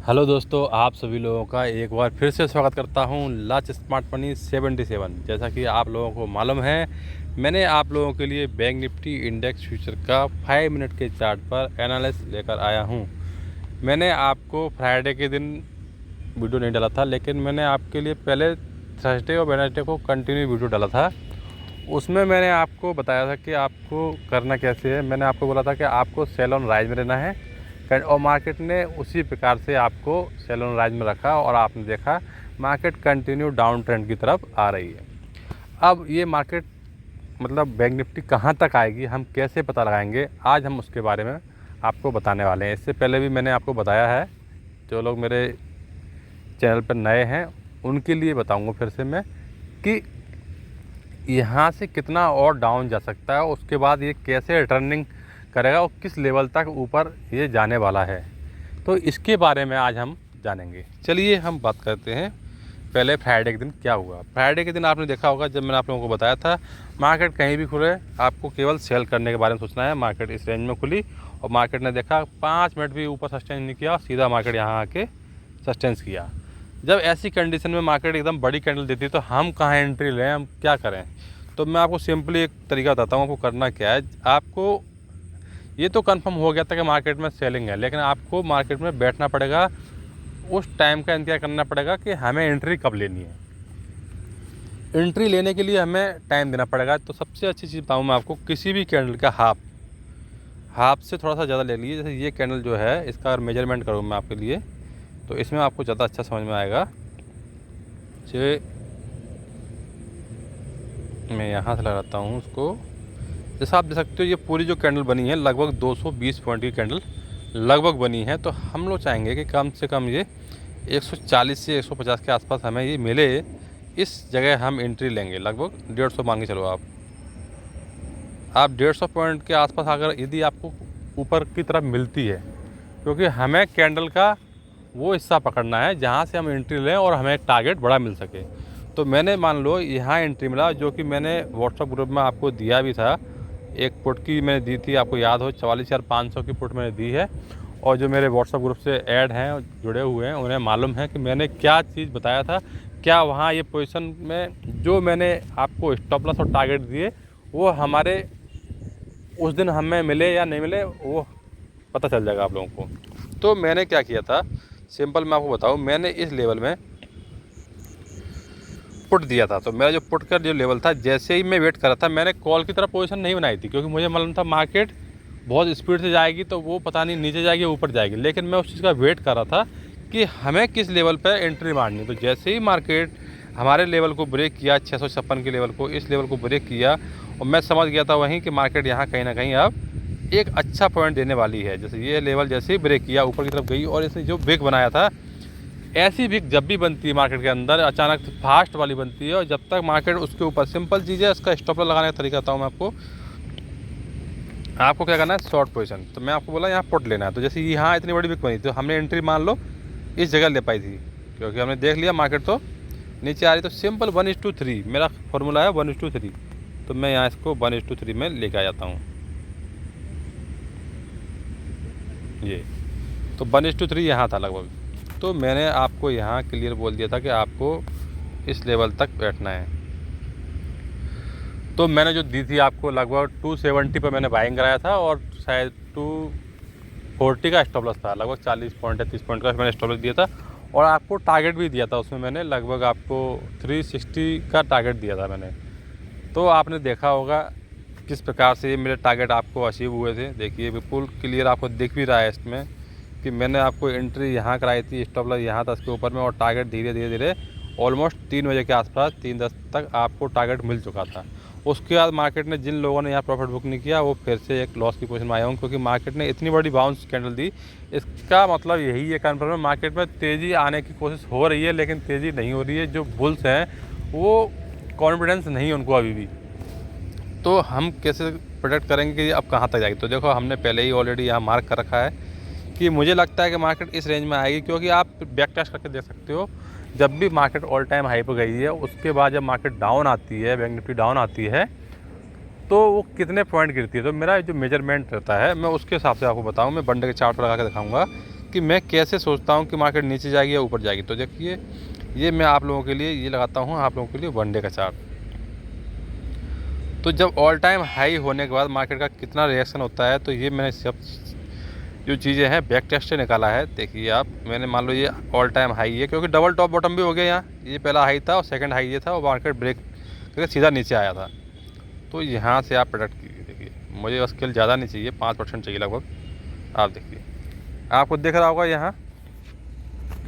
Hello दोस्तों, आप सभी लोगों का एक बार फिर से स्वागत करता हूं लच स्मार्ट मनी 77। जैसा कि आप लोगों को मालूम है, मैंने आप लोगों के लिए बैंक निफ्टी इंडेक्स फ्यूचर का 5 मिनट के चार्ट पर एनालिसिस लेकर आया हूं। मैंने आपको फ्राइडे के दिन वीडियो नहीं डाला था, लेकिन मैंने आपके लिए पहले थर्सडे और वेडनेसडे को कंटिन्यू वीडियो डाला था। उसमें मैंने आपको बताया था कि आपको करना कैसे है। मैंने आपको बोला था कि आपको सेल ऑन राइज में रहना है और मार्केट ने उसी प्रकार से आपको सेल ऑन राइज में रखा और आपने देखा मार्केट कंटिन्यू डाउन ट्रेंड की तरफ आ रही है। अब ये मार्केट मतलब बैंक निफ्टी कहाँ तक आएगी, हम कैसे पता लगाएंगे, आज हम उसके बारे में आपको बताने वाले हैं। इससे पहले भी मैंने आपको बताया है, जो लोग मेरे चैनल पर नए हैं उनके लिए बताऊंगा फिर से मैं कि यहाँ से कितना और डाउन जा सकता है, उसके बाद ये कैसे रिटर्निंग करेगा और किस लेवल तक ऊपर ये जाने वाला है। तो इसके बारे में आज हम जानेंगे। चलिए हम बात करते हैं पहले फ्राइडे के दिन क्या हुआ। फ्राइडे के दिन आपने देखा होगा, जब मैंने आप लोगों को बताया था मार्केट कहीं भी खुले आपको केवल सेल करने के बारे में सोचना है। मार्केट इस रेंज में खुली और मार्केट ने देखा 5 मिनट भी ऊपर सस्टेन नहीं किया, सीधा मार्केट यहाँ आके सस्टेंस किया। जब ऐसी कंडीशन में मार्केट एकदम बड़ी कैंडल देती है तो हम कहाँ एंट्री लें, हम क्या करें। तो मैं आपको सिंपली एक तरीका बताता हूँ आपको करना क्या है। आपको ये तो कंफर्म हो गया था कि मार्केट में सेलिंग है, लेकिन आपको मार्केट में बैठना पड़ेगा, उस टाइम का इंतजार करना पड़ेगा कि हमें एंट्री कब लेनी है। एंट्री लेने के लिए हमें टाइम देना पड़ेगा। तो सबसे अच्छी चीज़ बताऊँ मैं आपको, किसी भी कैंडल का हाफ से थोड़ा सा ज़्यादा ले लीजिए। जैसे ये कैंडल जो है, इसका अगर मेजरमेंट करूँ मैं आपके लिए तो इसमें आपको ज़्यादा अच्छा समझ में आएगा। जैसे मैं यहाँ से लगाता हूँ उसको, जैसा आप देख सकते हो ये पूरी जो कैंडल बनी है लगभग 220 पॉइंट की कैंडल लगभग बनी है। तो हम लोग चाहेंगे कि कम से कम ये 140 से 150 के आसपास हमें ये मिले। इस जगह हम एंट्री लेंगे, लगभग 150 मान के चलो आप 150 पॉइंट के आसपास अगर यदि आपको ऊपर की तरफ मिलती है, क्योंकि हमें कैंडल का वो हिस्सा पकड़ना है जहाँ से हम एंट्री लें और हमें एक टारगेट बड़ा मिल सके। तो मैंने मान लो यहाँ एंट्री मिला, जो कि मैंने व्हाट्सअप ग्रुप में आपको दिया भी था। एक पुट की मैंने दी थी, आपको याद हो 44,500 की पुट मैंने दी है। और जो मेरे व्हाट्सअप ग्रुप से ऐड हैं, जुड़े हुए हैं, उन्हें मालूम है कि मैंने क्या चीज़ बताया था, क्या वहाँ ये पोजीशन में जो मैंने आपको स्टॉप लॉस और टारगेट दिए वो हमारे उस दिन हमें मिले या नहीं मिले, वो पता चल जाएगा आप लोगों को। तो मैंने क्या किया था, सिंपल मैं आपको बताऊँ, मैंने इस लेवल में पुट दिया था। तो मेरा जो पुट का जो लेवल था, जैसे ही मैं वेट कर रहा था, मैंने कॉल की तरफ पोजीशन नहीं बनाई थी, क्योंकि मुझे मालूम था मार्केट बहुत स्पीड से जाएगी तो वो पता नहीं नीचे जाएगी ऊपर जाएगी। लेकिन मैं उस चीज़ का वेट कर रहा था कि हमें किस लेवल पर एंट्री मारनी। तो जैसे ही मार्केट हमारे लेवल को ब्रेक किया, 656 के लेवल को, इस लेवल को ब्रेक किया, और मैं समझ गया था वहीं कि मार्केट यहाँ कहीं ना कहीं अब एक अच्छा पॉइंट देने वाली है। जैसे ये लेवल जैसे ही ब्रेक किया ऊपर की तरफ गई, और इसे जो ब्रेक बनाया था, ऐसी भी जब भी बनती है मार्केट के अंदर अचानक फास्ट वाली बनती है, और जब तक मार्केट उसके ऊपर, सिंपल चीज़ है, इसका स्टॉप लॉस लगाने का तरीका बताऊँ मैं आपको क्या करना है, शॉर्ट पोजीशन। तो मैं आपको बोला यहाँ पुट लेना है। तो जैसे यहाँ इतनी बड़ी बिक बनी, तो हमने एंट्री मान लो इस जगह ले पाई थी, क्योंकि हमने देख लिया मार्केट तो नीचे आ रही। तो सिंपल 1:3 मेरा फॉर्मूला है, 1:3। तो मैं यहाँ इसको 1:3 में लेके आ जाता हूँ। ये तो 1:3 यहाँ था लगभग। तो मैंने आपको यहाँ क्लियर बोल दिया था कि आपको इस लेवल तक बैठना है। तो मैंने जो दी थी आपको लगभग 270 पर मैंने बाइंग कराया था, और शायद 240 का स्टॉप लॉस था, लगभग 40 पॉइंट या 30 पॉइंट का मैंने स्टॉप लॉस दिया था। और आपको टारगेट भी दिया था उसमें, मैंने लगभग आपको 360 का टारगेट दिया था मैंने। तो आपने देखा होगा किस प्रकार से ये मेरे टारगेट आपको अचीव हुए थे। देखिए बिल्कुल क्लियर आपको दिख भी रहा है इसमें कि मैंने आपको एंट्री यहाँ कराई थी, स्टॉप लॉस यहाँ था इसके ऊपर में, और टारगेट धीरे धीरे धीरे ऑलमोस्ट 3 बजे के आसपास 3:10 तक आपको टारगेट मिल चुका था। उसके बाद मार्केट ने, जिन लोगों ने यहाँ प्रॉफिट बुक नहीं किया, वो फिर से एक लॉस की पोजीशन में आए होंगे, क्योंकि मार्केट ने इतनी बड़ी बाउंस कैंडल दी। इसका मतलब यही है, कन्फर्म है मार्केट में तेज़ी आने की कोशिश हो रही है, लेकिन तेज़ी नहीं हो रही है। जो बुल्स हैं वो कॉन्फिडेंस नहीं है उनको अभी भी। तो हम कैसे प्रोडक्ट करेंगे कि अब कहाँ तक जाएगी। तो देखो हमने पहले ही ऑलरेडी यहाँ मार्क कर रखा है कि मुझे लगता है कि मार्केट इस रेंज में आएगी, क्योंकि आप बैक टेस्ट करके देख सकते हो, जब भी मार्केट ऑल टाइम हाई पर गई है, उसके बाद जब मार्केट डाउन आती है, बैंक निफ्टी डाउन आती है, तो वो कितने पॉइंट गिरती है। तो मेरा जो मेजरमेंट रहता है, मैं उसके हिसाब से आपको बताऊँ, मैं बंडे के चार्ट पर लगा के दिखाऊंगा कि मैं कैसे सोचता हूँ कि मार्केट नीचे जाएगी या ऊपर जाएगी। तो देखिए ये मैं आप लोगों के लिए ये लगाता हूँ, आप लोगों के लिए वन डे का चार्ट। तो जब ऑल टाइम हाई होने के बाद मार्केट का कितना रिएक्शन होता है, तो ये मैंने सब जो चीज़ें हैं बैक टेस्ट से निकाला है। देखिए आप, मैंने मान लो ये ऑल टाइम हाई है, क्योंकि डबल टॉप बॉटम भी हो गया यहाँ। ये पहला हाई था और सेकंड हाई ये था, और मार्केट ब्रेक करके सीधा नीचे आया था। तो यहाँ से आप प्रोडक्ट कीजिए। देखिए मुझे स्केल ज़्यादा नहीं चाहिए, 5% चाहिए लगभग। आप देखिए, आपको दिख रहा होगा यहाँ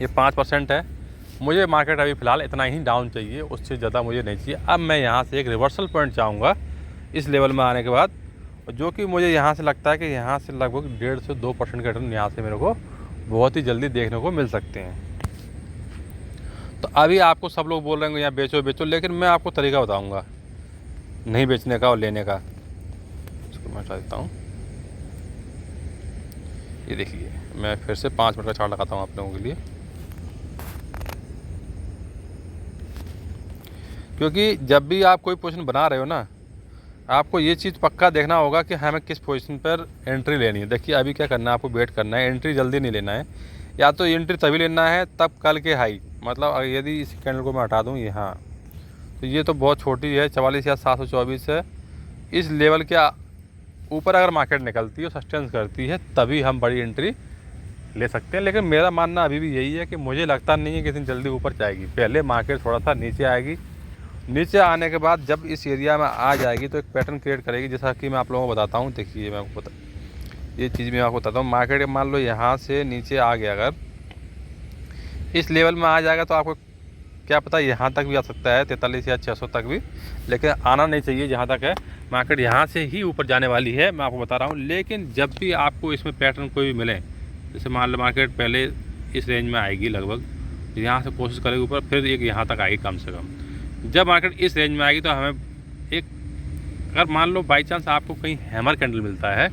ये 5% है। मुझे मार्केट अभी फ़िलहाल इतना ही डाउन चाहिए, उससे ज़्यादा मुझे नहीं चाहिए। अब मैं यहाँ से एक रिवर्सल पॉइंट चाहूँगा इस लेवल में आने के बाद, जो कि मुझे यहाँ से लगता है कि यहाँ से लगभग 1.5 से 2% के रिटर्न यहाँ से मेरे को बहुत ही जल्दी देखने को मिल सकते हैं। तो अभी आपको सब लोग बोल रहे हैं यहाँ बेचो बेचो, लेकिन मैं आपको तरीका बताऊँगा नहीं बेचने का और लेने का। इसको मैं हटा देता हूँ। ये देखिए मैं फिर से 5 मिनट का चार्ट लगाता हूँ आप लोगों के लिए, क्योंकि जब भी आप कोई पोजीशन बना रहे हो ना, आपको ये चीज़ पक्का देखना होगा कि हमें किस पोजीशन पर एंट्री लेनी है। देखिए अभी क्या करना है, आपको वेट करना है, एंट्री जल्दी नहीं लेना है। या तो एंट्री तभी लेना है तब कल के हाई, मतलब यदि इस कैंडल को मैं हटा दूँ यहाँ, तो ये तो बहुत छोटी है, 44,724 है। इस लेवल के ऊपर अगर मार्केट निकलती है, सस्टेंस करती है, तभी हम बड़ी एंट्री ले सकते हैं। लेकिन मेरा मानना अभी भी यही है कि मुझे लगता नहीं है कि इतनी जल्दी ऊपर जाएगी। पहले मार्केट थोड़ा सा नीचे आएगी, नीचे आने के बाद जब इस एरिया में आ जाएगी तो एक पैटर्न क्रिएट करेगी, जैसा कि मैं आप लोगों को बताता हूँ। देखिए मैं आपको ये चीज़ मैं आपको बताता हूँ। मार्केट मान लो यहाँ से नीचे आ गया, अगर इस लेवल में आ जाएगा तो आपको क्या पता यहाँ तक भी आ सकता है, 43,600 तक भी, लेकिन आना नहीं चाहिए जहाँ तक है। मार्केट यहाँ से ही ऊपर जाने वाली है, मैं आपको बता रहा हूँ। लेकिन जब भी आपको इसमें पैटर्न कोई भी मिले, जैसे मान लो मार्केट पहले इस रेंज में आएगी लगभग, यहाँ से कोशिश करेगी ऊपर, फिर एक यहाँ तक आएगी कम से कम। जब मार्केट इस रेंज में आएगी तो हमें एक, अगर मान लो बाई चांस आपको कहीं हैमर कैंडल मिलता है,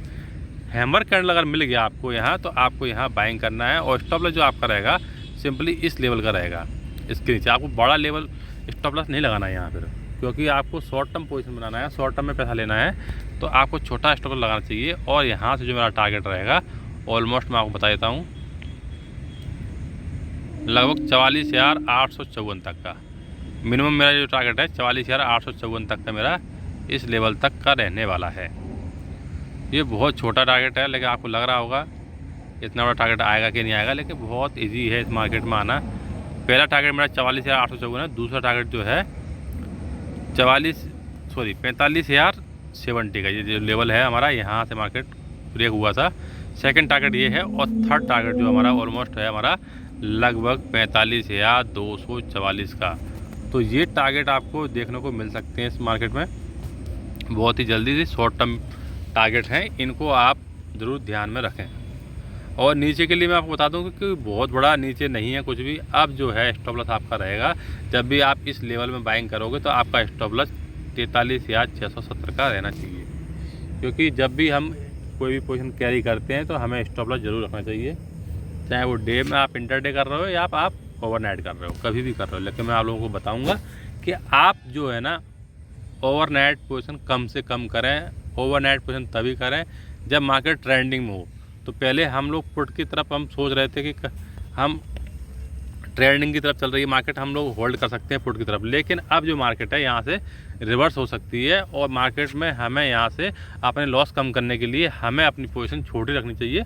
हैमर कैंडल अगर मिल गया आपको यहाँ, तो आपको यहाँ बाइंग करना है। और स्टॉप लॉस जो आपका रहेगा सिंपली इस लेवल का रहेगा, इसके नीचे। आपको बड़ा लेवल स्टॉप लॉस नहीं लगाना है यहाँ पर, क्योंकि आपको शॉर्ट टर्म पोजीशन बनाना है, शॉर्ट टर्म में पैसा लेना है, तो आपको छोटा स्टॉप लॉस लगाना चाहिए। और यहाँ से जो मेरा टारगेट रहेगा ऑलमोस्ट मैं आपको बता देता हूँ, लगभग 44,854 तक का मिनिमम मेरा जो टारगेट है, 44,854 तक का मेरा इस लेवल तक का रहने वाला है। ये बहुत छोटा टारगेट है, लेकिन आपको लग रहा होगा इतना बड़ा टारगेट आएगा कि नहीं आएगा, लेकिन बहुत इजी है इस मार्केट में आना। पहला टारगेट मेरा 44,854 है, दूसरा टारगेट जो है 45,070 का, ये जो लेवल है हमारा, यहाँ से मार्केट ब्रेक हुआ था। सेकंड टारगेट ये है, और थर्ड टारगेट जो हमारा ऑलमोस्ट है हमारा लगभग 45,244 का। तो ये टारगेट आपको देखने को मिल सकते हैं इस मार्केट में बहुत ही जल्दी से। शॉर्ट टर्म टारगेट हैं, इनको आप ज़रूर ध्यान में रखें। और नीचे के लिए मैं आपको बता दूं कि बहुत बड़ा नीचे नहीं है कुछ भी। अब जो है स्टॉप लॉस आपका रहेगा, जब भी आप इस लेवल में बाइंग करोगे तो आपका स्टॉप लॉस 43,670 का रहना चाहिए। क्योंकि जब भी हम कोई भी पोजीशन कैरी करते हैं तो हमें स्टॉप लॉस ज़रूर रखना चाहिए, चाहे वो डे में आप इंटरडे कर रहे हो या आप ओवरनाइट कर रहे हो, कभी भी कर रहे हो। लेकिन मैं आप लोगों को बताऊंगा कि आप जो है ना ओवरनाइट पोजीशन कम से कम करें। ओवरनाइट पोजीशन तभी करें जब मार्केट ट्रेंडिंग में हो। तो पहले हम लोग पुट की तरफ हम सोच रहे थे कि हम ट्रेंडिंग की तरफ चल रही है मार्केट, हम लोग होल्ड कर सकते हैं पुट की तरफ। लेकिन अब जो मार्केट है यहाँ से रिवर्स हो सकती है, और मार्केट में हमें यहाँ से अपने लॉस कम करने के लिए हमें अपनी पोजीशन छोटी रखनी चाहिए।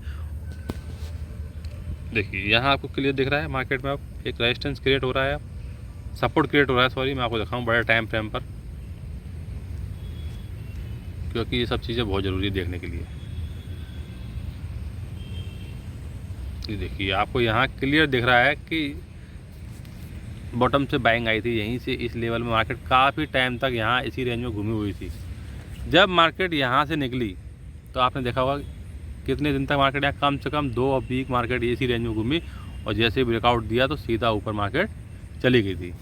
देखिए यहाँ आपको क्लियर दिख रहा है, मार्केट में अब एक रेजिस्टेंस क्रिएट हो रहा है, सपोर्ट क्रिएट हो रहा है। सॉरी, मैं आपको दिखाऊँ बड़े टाइम फ्रेम पर, क्योंकि ये सब चीज़ें बहुत ज़रूरी है देखने के लिए। ये देखिए आपको यहाँ क्लियर दिख रहा है कि बॉटम से बाइंग आई थी, यहीं से इस लेवल में मार्केट काफ़ी टाइम तक यहाँ इसी रेंज में घूमी हुई थी। जब मार्केट यहाँ से निकली तो आपने देखा होगा कितने दिन तक मार्केट यहाँ कम से कम 2 वीक मार्केट इसी रेंज में घूमी, और जैसे ब्रेकआउट दिया तो सीधा ऊपर मार्केट चली गई थी।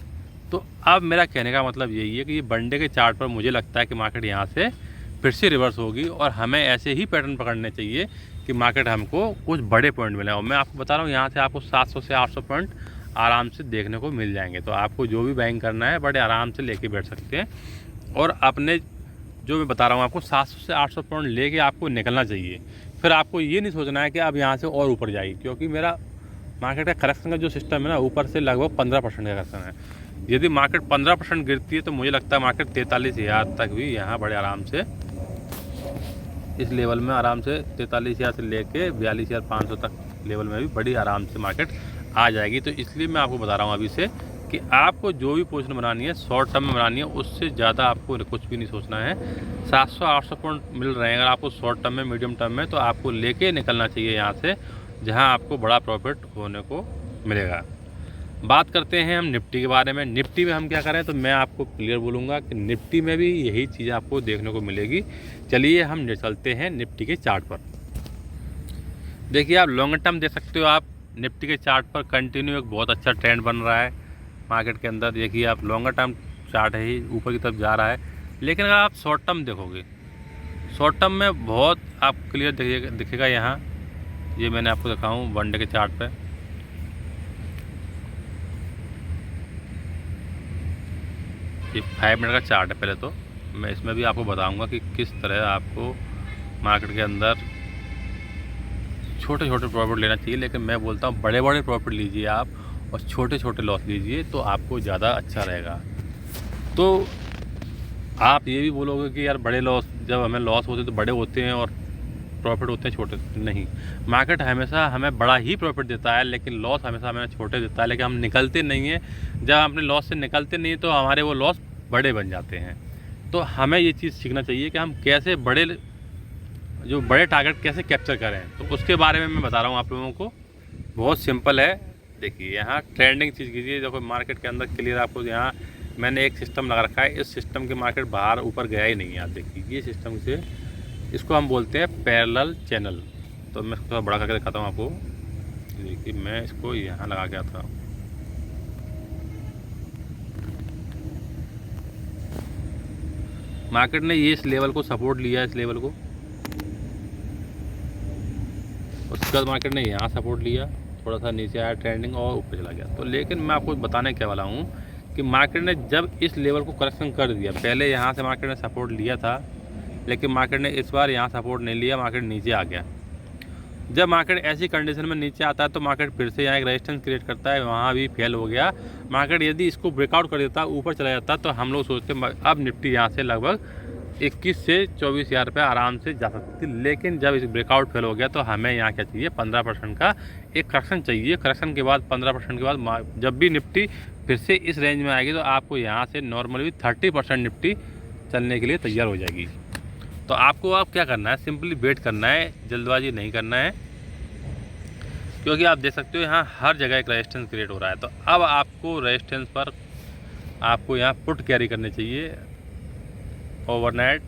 तो अब मेरा कहने का मतलब यही है कि ये वन डे के चार्ट पर मुझे लगता है कि मार्केट यहाँ से फिर से रिवर्स होगी, और हमें ऐसे ही पैटर्न पकड़ने चाहिए कि मार्केट हमको कुछ बड़े पॉइंट मिले। और मैं आपको बता रहा हूँ यहाँ से आपको 700 से 800 पॉइंट आराम से देखने को मिल जाएंगे। तो आपको जो भी बाइंग करना है बड़े आराम से लेके बैठ सकते हैं, और अपने जो मैं बता रहा हूँ आपको 700 से 800 पॉइंट लेके आपको निकलना चाहिए। फिर आपको ये नहीं सोचना है कि अब यहाँ से और ऊपर जाएगी, क्योंकि मेरा मार्केट का करेक्शन का जो सिस्टम है ना, ऊपर से लगभग 15% का करेक्शन है। यदि मार्केट 15% गिरती है तो मुझे लगता है मार्केट 43,000 तक भी यहाँ बड़े आराम से, इस लेवल में आराम से 43,000 से लेके 42,500 तक लेवल में भी बड़ी आराम से मार्केट आ जाएगी। तो इसलिए मैं आपको बता रहा हूँ अभी से कि आपको जो भी पोजीशन बनानी है शॉर्ट टर्म में बनानी है, उससे ज़्यादा आपको कुछ भी नहीं सोचना है। 700-800 पॉइंट मिल रहे हैं अगर आपको शॉर्ट टर्म में, मीडियम टर्म में, तो आपको लेके निकलना चाहिए यहाँ से, जहाँ आपको बड़ा प्रॉफिट होने को मिलेगा। बात करते हैं हम निफ्टी के बारे में। निफ्टी में हम क्या करें, तो मैं आपको क्लियर बोलूँगा कि निफ्टी में भी यही चीज़ आपको देखने को मिलेगी। चलिए हम चलते हैं निफ्टी के चार्ट पर। देखिए आप लॉन्ग टर्म देख सकते हो, आप निफ्टी के चार्ट पर कंटिन्यू एक बहुत अच्छा ट्रेंड बन रहा है मार्केट के अंदर। देखिए आप लॉन्ग टर्म चार्ट है ही ऊपर की तरफ जा रहा है। लेकिन अगर आप शॉर्ट टर्म देखोगे, शॉर्ट टर्म में बहुत आप क्लियर दिखेगा यहाँ। ये मैंने आपको दिखाऊँ वन डे के चार्ट पर, ये 5 मिनट का चार्ट है। पहले तो मैं इसमें भी आपको बताऊंगा कि किस तरह आपको मार्केट के अंदर छोटे छोटे प्रॉफिट लेना चाहिए, लेकिन मैं बोलता हूँ बड़े बड़े प्रॉफिट लीजिए आप और छोटे छोटे लॉस लीजिए, तो आपको ज़्यादा अच्छा रहेगा। तो आप ये भी बोलोगे कि यार बड़े लॉस, जब हमें लॉस होते तो बड़े होते हैं और प्रॉफिट होते हैं छोटे। नहीं, मार्केट हमेशा हमें बड़ा ही प्रॉफिट देता है, लेकिन लॉस हमेशा हमें छोटे देता है। लेकिन हम निकलते नहीं हैं, जब हम अपने लॉस से निकलते नहीं तो हमारे वो लॉस बड़े बन जाते हैं। तो हमें ये चीज़ सीखना चाहिए कि हम कैसे बड़े टारगेट कैसे कैप्चर करें। तो उसके बारे में मैं बता रहा हूँ आप लोगों को। बहुत सिंपल है। देखिए यहाँ ट्रेंडिंग चीज़ कीजिए। देखो मार्केट के अंदर क्लियर आपको यहाँ मैंने एक सिस्टम लगा रखा है। इस सिस्टम के मार्केट बाहर ऊपर गया ही नहीं है। आप देखिए ये सिस्टम से, इसको हम बोलते हैं पैरेलल चैनल। तो मैं थोड़ा बड़ा करके दिखाता हूँ आपको। देखिए मैं इसको यहाँ लगा के आता हूँ। मार्केट ने ये इस लेवल को सपोर्ट लिया, इस लेवल को। उसके बाद मार्केट ने यहाँ सपोर्ट लिया, थोड़ा सा नीचे आया ट्रेंडिंग और ऊपर चला गया। तो लेकिन मैं आपको बताने क्या वाला हूँ कि मार्केट ने जब इस लेवल को करेक्शन कर दिया, पहले यहाँ से मार्केट ने सपोर्ट लिया था, लेकिन मार्केट ने इस बार यहाँ सपोर्ट नहीं लिया, मार्केट नीचे आ गया। जब मार्केट ऐसी कंडीशन में नीचे आता है तो मार्केट फिर से यहाँ एक रेजिस्टेंस क्रिएट करता है, वहाँ भी फेल हो गया। मार्केट यदि इसको ब्रेकआउट कर देता, ऊपर चला जाता, तो हम लोग सोचते अब निफ्टी यहाँ से लगभग 21 से 24,000 रुपये आराम से जा सकती थी। लेकिन जब इस ब्रेकआउट फेल हो गया तो हमें यहाँ क्या चाहिए, 15% का एक करेक्शन चाहिए। करेक्शन के बाद 15% के बाद जब भी निफ्टी फिर से इस रेंज में आएगी तो आपको यहाँ से नॉर्मली 30% निफ्टी चलने के लिए तैयार हो जाएगी। तो आपको अब क्या करना है, सिंपली वेट करना है, जल्दबाजी नहीं करना है। क्योंकि आप देख सकते हो यहाँ हर जगह एक रेजिस्टेंस क्रिएट हो रहा है। तो अब आपको रेजिस्टेंस पर आपको यहाँ पुट कैरी करने चाहिए। ओवरनाइट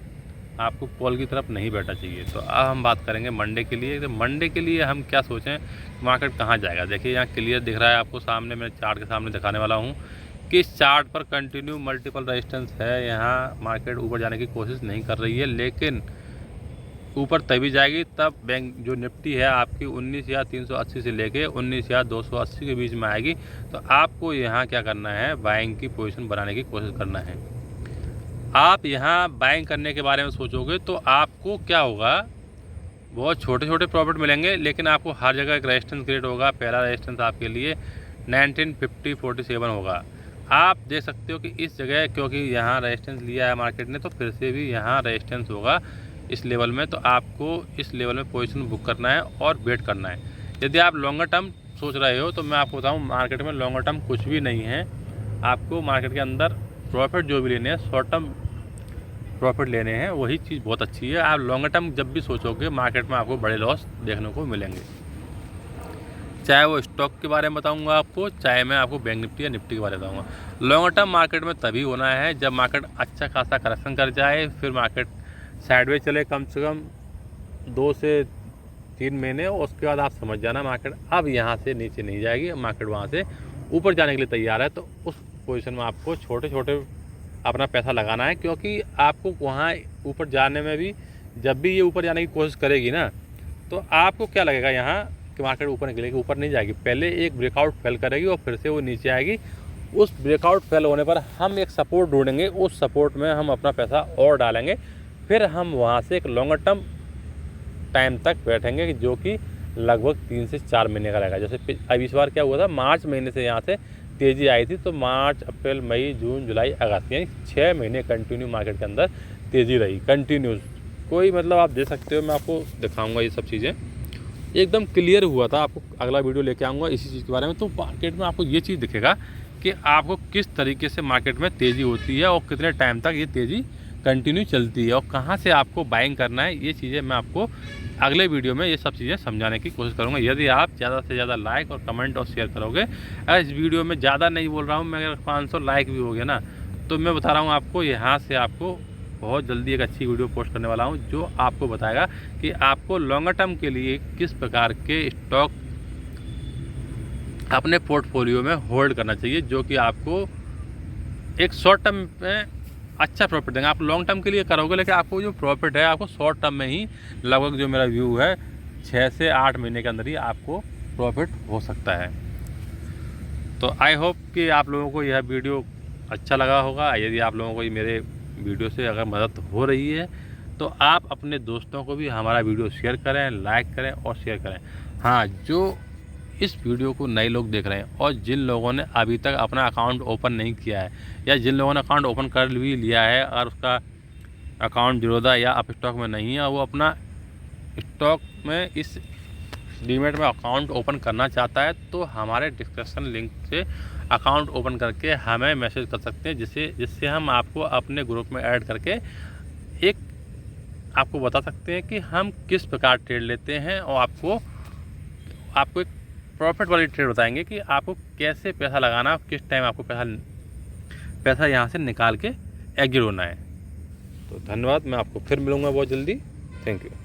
आपको कॉल की तरफ नहीं बैठा चाहिए। तो अब हम बात करेंगे मंडे के लिए। तो मंडे के लिए हम क्या सोचें, मार्केट कहाँ जाएगा। देखिए यहाँ क्लियर दिख रहा है आपको सामने, मैं चार्ट के सामने दिखाने वाला हूँ कि इस चार्ट पर कंटिन्यू मल्टीपल रेजिस्टेंस है। यहाँ मार्केट ऊपर जाने की कोशिश नहीं कर रही है, लेकिन ऊपर तभी जाएगी तब बैंक जो निफ्टी है आपकी 19,380 से लेके 19,280 के बीच में आएगी। तो आपको यहाँ क्या करना है, बाइंग की पोजीशन बनाने की कोशिश करना है। आप यहाँ बाइंग करने के बारे में सोचोगे तो आपको क्या होगा, बहुत छोटे छोटे प्रॉफिट मिलेंगे, लेकिन आपको हर जगह एक रेजिस्टेंस क्रिएट होगा। पहला रेजिस्टेंस आपके लिए 1950-47 होगा। आप देख सकते हो कि इस जगह क्योंकि यहाँ रेजिस्टेंस लिया है मार्केट ने, तो फिर से भी यहाँ रेजिस्टेंस होगा इस लेवल में। तो आपको इस लेवल में पोजीशन बुक करना है और वेट करना है। यदि आप लॉन्गर टर्म सोच रहे हो तो मैं आपको बताऊँ, मार्केट में लॉन्गर टर्म कुछ भी नहीं है। आपको मार्केट के अंदर प्रॉफिट जो भी लेने हैं, शॉर्ट टर्म प्रॉफिट लेने हैं, वही चीज़ बहुत अच्छी है। आप लॉन्गर टर्म जब भी सोचोगे मार्केट में आपको बड़े लॉस देखने को मिलेंगे। चाहे वो स्टॉक के बारे में बताऊंगा आपको, चाहे मैं आपको बैंक निफ्टी या निफ्टी के बारे में बताऊंगा। लॉन्गर टर्म मार्केट में तभी होना है जब मार्केट अच्छा खासा करेक्शन कर जाए, फिर मार्केट साइडवेज चले कम से कम 2 से 3 महीने, और उसके बाद आप समझ जाना मार्केट अब यहाँ से नीचे नहीं जाएगी, मार्केट वहाँ से ऊपर जाने के लिए तैयार है। तो उस पोजीशन में आपको छोटे छोटे अपना पैसा लगाना है, क्योंकि आपको वहाँ ऊपर जाने में भी, जब भी ये ऊपर जाने की कोशिश करेगी ना, तो आपको क्या लगेगा यहाँ कि मार्केट ऊपर निकलेगी, ऊपर नहीं जाएगी। पहले एक ब्रेकआउट फेल करेगी और फिर से वो नीचे आएगी। उस ब्रेकआउट फेल होने पर हम एक सपोर्ट ढूंढेंगे, उस सपोर्ट में हम अपना पैसा और डालेंगे, फिर हम वहाँ से एक लॉन्गर टर्म टाइम तक बैठेंगे जो कि लगभग 3 से 4 महीने का रहेगा। जैसे अब इस बार क्या हुआ था, मार्च महीने से यहाँ से तेज़ी आई थी, तो मार्च, अप्रैल, मई, जून, जुलाई, अगस्त यानी 6 महीने कंटिन्यू मार्केट के अंदर तेज़ी रही कंटिन्यूस। कोई मतलब आप दे सकते हो, मैं आपको दिखाऊंगा ये सब चीज़ें एकदम क्लियर हुआ था। आपको अगला वीडियो लेके आऊँगा इसी चीज़ के बारे में। तो मार्केट में आपको ये चीज़ दिखेगा कि आपको किस तरीके से मार्केट में तेज़ी होती है और कितने टाइम तक ये तेज़ी कंटिन्यू चलती है और कहाँ से आपको बाइंग करना है। ये चीज़ें मैं आपको अगले वीडियो में ये सब चीज़ें समझाने की कोशिश करूँगा। यदि आप ज़्यादा से ज़्यादा लाइक और कमेंट और शेयर करोगे, अगर इस वीडियो में ज़्यादा नहीं बोल रहा हूँ मैं, अगर 500 लाइक भी हो गया ना, तो मैं बता रहा हूँ आपको यहाँ से आपको बहुत जल्दी एक अच्छी वीडियो पोस्ट करने वाला हूँ जो आपको बताएगा कि आपको लॉन्गर टर्म के लिए किस प्रकार के स्टॉक अपने पोर्टफोलियो में होल्ड करना चाहिए, जो कि आपको एक शॉर्ट टर्म में अच्छा प्रॉफिट देंगे। आप लॉन्ग टर्म के लिए करोगे, लेकिन आपको जो प्रॉफिट है आपको शॉर्ट टर्म में ही, लगभग जो मेरा व्यू है 6 से 8 महीने के अंदर ही आपको प्रॉफिट हो सकता है। तो आई होप कि आप लोगों को यह वीडियो अच्छा लगा होगा। यदि आप लोगों को ये मेरे वीडियो से अगर मदद हो रही है तो आप अपने दोस्तों को भी हमारा वीडियो शेयर करें, लाइक करें और शेयर करें। हाँ, जो इस वीडियो को नए लोग देख रहे हैं और जिन लोगों ने अभी तक अपना अकाउंट ओपन नहीं किया है या जिन लोगों ने अकाउंट ओपन कर भी लिया है और उसका अकाउंट जीरोधा या अप स्टॉक में नहीं है, वो अपना स्टॉक में इस डीमैट में अकाउंट ओपन करना चाहता है, तो हमारे डिस्क्रिप्शन लिंक से अकाउंट ओपन करके हमें मैसेज कर सकते हैं, जिससे हम आपको अपने ग्रुप में ऐड करके एक आपको बता सकते हैं कि हम किस प्रकार ट्रेड लेते हैं और आपको एक प्रॉफिट वाली ट्रेड बताएंगे कि आपको कैसे पैसा लगाना, किस टाइम आपको पैसा यहाँ से निकाल के एग्जिट होना है। तो धन्यवाद, मैं आपको फिर मिलूँगा बहुत जल्दी। Thank you.